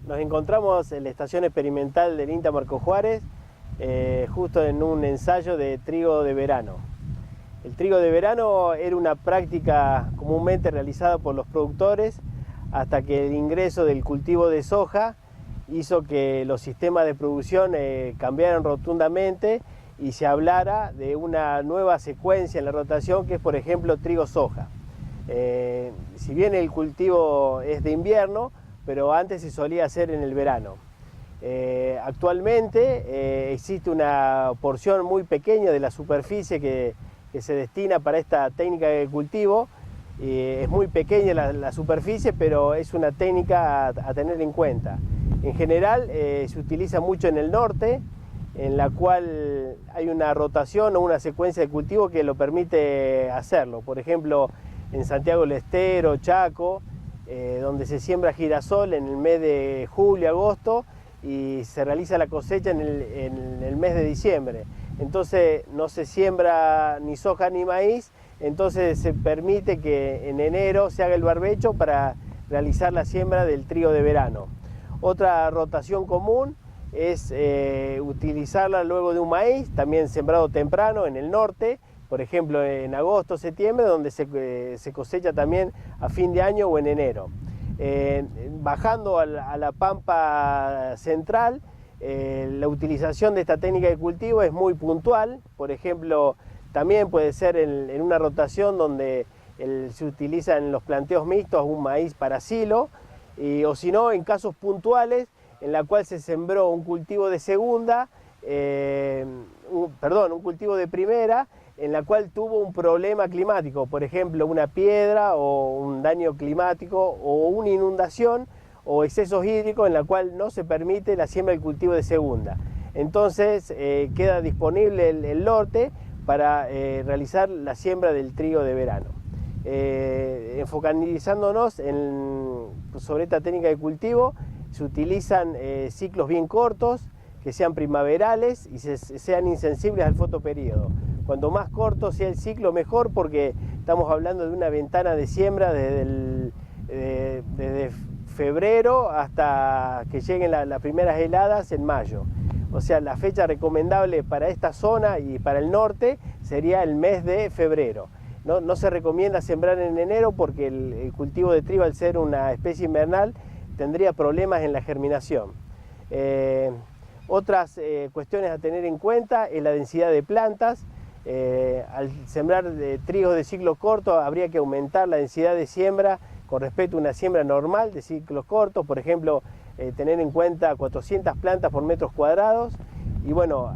Nos encontramos en la estación experimental del INTA Marco Juárez, justo en un ensayo de trigo de verano. El trigo de verano era una práctica comúnmente realizada por los productores hasta que el ingreso del cultivo de soja hizo que los sistemas de producción cambiaran rotundamente y se hablara de una nueva secuencia en la rotación, que es, por ejemplo, trigo-soja. Si bien el cultivo es de invierno, pero antes se solía hacer en el verano. Actualmente existe una porción muy pequeña de la superficie que se destina para esta técnica de cultivo. Es muy pequeña la superficie, pero es una técnica a tener en cuenta. En general se utiliza mucho en el norte, en la cual hay una rotación o una secuencia de cultivo que lo permite hacerlo. Por ejemplo, en Santiago del Estero, Chaco, donde se siembra girasol en el mes de julio, agosto, y se realiza la cosecha en el mes de diciembre. Entonces no se siembra ni soja ni maíz, entonces se permite que en enero se haga el barbecho para realizar la siembra del trigo de verano. Otra rotación común es utilizarla luego de un maíz, también sembrado temprano en el norte, por ejemplo en agosto, septiembre, donde se cosecha también a fin de año o en enero. Bajando a la pampa central, la utilización de esta técnica de cultivo es muy puntual. Por ejemplo, también puede ser en una rotación donde se utiliza en los planteos mixtos un maíz para silo, o si no, en casos puntuales en la cual se sembró un cultivo de segunda, un cultivo de primera, en la cual tuvo un problema climático, por ejemplo una piedra o un daño climático o una inundación o excesos hídricos, en la cual no se permite la siembra del cultivo de segunda. Entonces queda disponible el lote para realizar la siembra del trigo de verano. Enfocalizándonos sobre esta técnica de cultivo, se utilizan ciclos bien cortos, que sean primaverales y sean insensibles al fotoperíodo. Cuanto más corto sea el ciclo, mejor, porque estamos hablando de una ventana de siembra desde febrero hasta que lleguen las primeras heladas en mayo. O sea, la fecha recomendable para esta zona y para el norte sería el mes de febrero. No se recomienda sembrar en enero porque el cultivo de trigo, al ser una especie invernal, tendría problemas en la germinación. Otras cuestiones a tener en cuenta es la densidad de plantas. Al sembrar trigos de ciclo corto habría que aumentar la densidad de siembra con respecto a una siembra normal de ciclos cortos, por ejemplo, tener en cuenta 400 plantas por metros cuadrados. Y bueno,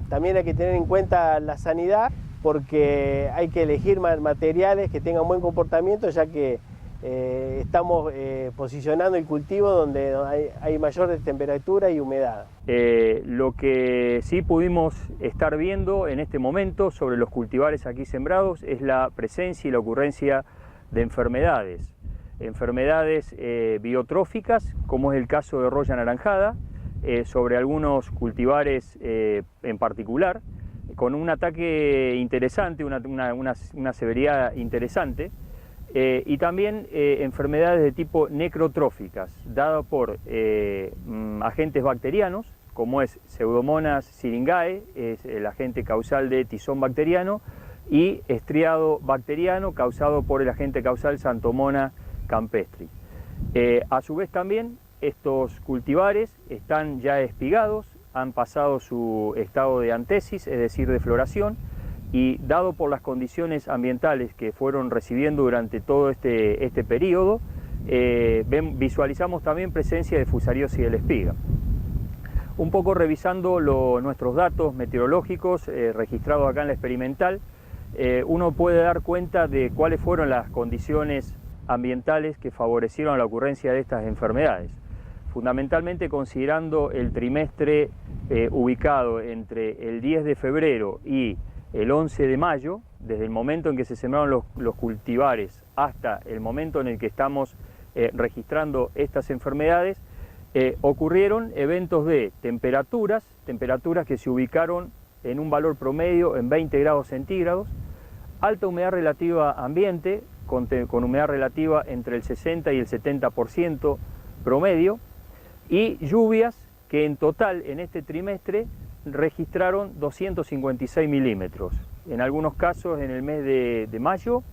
también hay que tener en cuenta la sanidad, porque hay que elegir materiales que tengan buen comportamiento, ya que estamos posicionando el cultivo donde hay mayor temperatura y humedad. Lo que sí pudimos estar viendo en este momento sobre los cultivares aquí sembrados es la presencia y la ocurrencia de enfermedades biotróficas, como es el caso de roya anaranjada, sobre algunos cultivares en particular, con un ataque interesante, una severidad interesante, y también enfermedades de tipo necrotróficas, dadas por agentes bacterianos, como es Pseudomonas syringae, es el agente causal de tizón bacteriano, y estriado bacteriano, causado por el agente causal Xanthomona campestris. A su vez también estos cultivares están ya espigados, han pasado su estado de antesis, es decir, de floración, y dado por las condiciones ambientales que fueron recibiendo durante todo este periodo, visualizamos también presencia de fusariosis de la espiga. Un poco revisando nuestros datos meteorológicos registrados acá en la experimental, uno puede dar cuenta de cuáles fueron las condiciones ambientales que favorecieron la ocurrencia de estas enfermedades. Fundamentalmente considerando el trimestre ubicado entre el 10 de febrero y el 11 de mayo, desde el momento en que se sembraron los cultivares hasta el momento en el que estamos registrando estas enfermedades, ocurrieron eventos de temperaturas que se ubicaron en un valor promedio en 20 grados centígrados, alta humedad relativa ambiente, con humedad relativa entre el 60 y el 70% promedio, y lluvias que en total en este trimestre registraron 256 milímetros, en algunos casos en el mes de mayo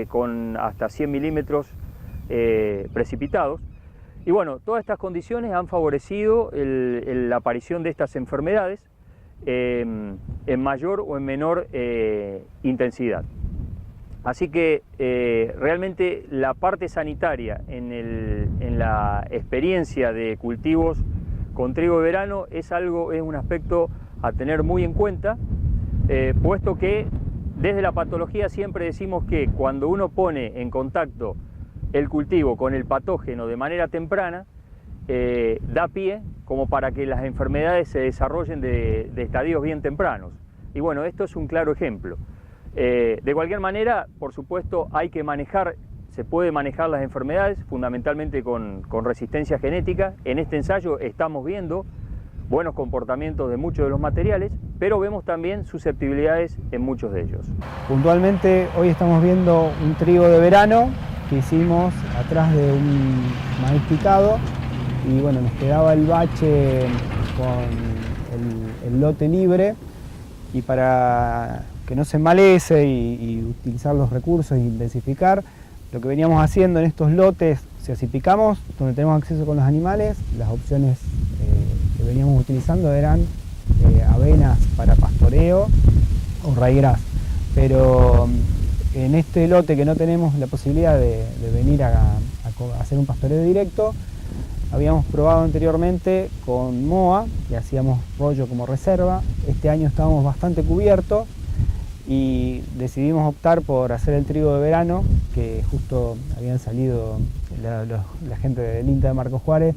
con hasta 100 milímetros precipitados. Y bueno, todas estas condiciones han favorecido la aparición de estas enfermedades en mayor o en menor intensidad. Así que realmente la parte sanitaria en la experiencia de cultivos con trigo de verano es un aspecto a tener muy en cuenta, puesto que desde la patología siempre decimos que cuando uno pone en contacto el cultivo con el patógeno de manera temprana, da pie como para que las enfermedades se desarrollen de estadios bien tempranos. Y bueno, esto es un claro ejemplo. De cualquier manera, por supuesto, se puede manejar las enfermedades, fundamentalmente con resistencia genética. En este ensayo estamos viendo buenos comportamientos de muchos de los materiales, pero vemos también susceptibilidades en muchos de ellos. Puntualmente, hoy estamos viendo un trigo de verano que hicimos atrás de un maíz picado, y bueno, nos quedaba el bache con el lote libre, y para que no se emmalece y utilizar los recursos e intensificar, lo que veníamos haciendo en estos lotes, o sea, si picamos donde tenemos acceso con los animales, las opciones que veníamos utilizando eran avenas para pastoreo o raigras, pero en este lote que no tenemos la posibilidad de venir a hacer un pastoreo directo, habíamos probado anteriormente con moa y hacíamos rollo como reserva. Este año estábamos bastante cubiertos y decidimos optar por hacer el trigo de verano, que justo habían salido la gente del INTA de Marcos Juárez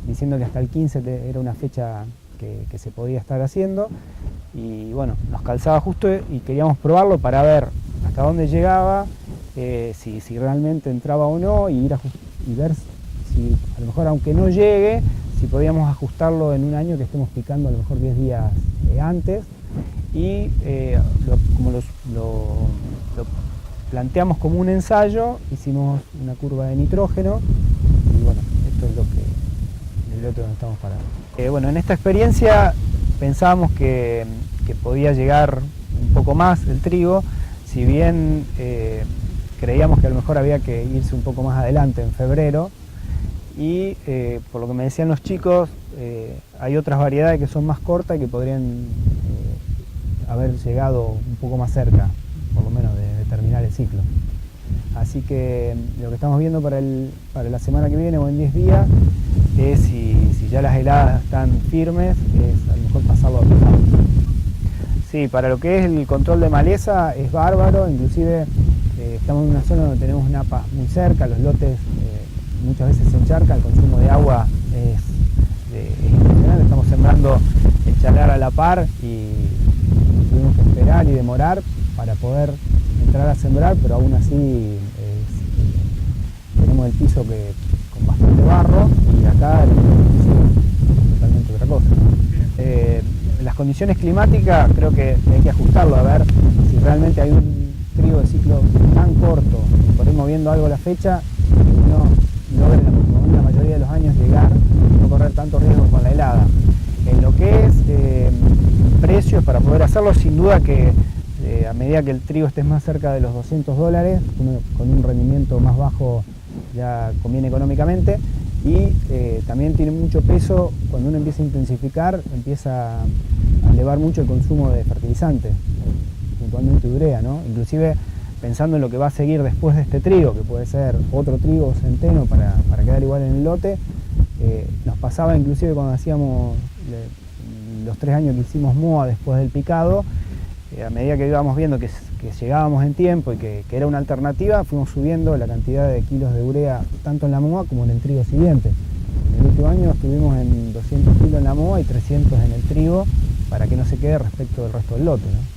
diciendo que hasta el 15 era una fecha que se podía estar haciendo, y bueno, nos calzaba justo y queríamos probarlo para ver hasta dónde llegaba, si realmente entraba o no, y ver si a lo mejor, aunque no llegue, si podíamos ajustarlo en un año que estemos picando a lo mejor 10 días antes. Y como lo planteamos como un ensayo, hicimos una curva de nitrógeno, y bueno, esto es el lote donde estamos parados. Bueno, en esta experiencia pensábamos que podía llegar un poco más el trigo, si bien creíamos que a lo mejor había que irse un poco más adelante en febrero, y por lo que me decían los chicos, hay otras variedades que son más cortas y que podrían haber llegado un poco más cerca, por lo menos, de terminar el ciclo. Así que lo que estamos viendo para la semana que viene o en 10 días es si ya las heladas están firmes, es a lo mejor pasarlo a picar. Sí, para lo que es el control de maleza es bárbaro, inclusive estamos en una zona donde tenemos napas muy cerca, los lotes muchas veces se encharcan, el consumo de agua es impresionante, estamos sembrando el chalar a la par y tuvimos que esperar y demorar para poder entrar a sembrar, pero aún así tenemos el piso con bastante barro, y acá el piso es totalmente otra cosa. Las condiciones climáticas creo que hay que ajustarlo, a ver si realmente hay un trigo de ciclo tan corto, y por ahí moviendo algo la fecha, uno logra en la mayoría de los años llegar, no correr tanto riesgo con la helada. En lo que es precios para poder hacerlo, sin duda que a medida que el trigo esté más cerca de los $200, uno con un rendimiento más bajo ya conviene económicamente, y también tiene mucho peso cuando uno empieza a intensificar, empieza a elevar mucho el consumo de fertilizantes, puntualmente urea, ¿no? Inclusive pensando en lo que va a seguir después de este trigo, que puede ser otro trigo o centeno para quedar igual en el lote. Nos pasaba inclusive cuando hacíamos los 3 años que hicimos moa después del picado, a medida que íbamos viendo que llegábamos en tiempo y que era una alternativa, fuimos subiendo la cantidad de kilos de urea tanto en la moa como en el trigo siguiente. En el último año estuvimos en 200 kilos en la moa y 300 en el trigo, para que no se quede respecto del resto del lote, ¿no?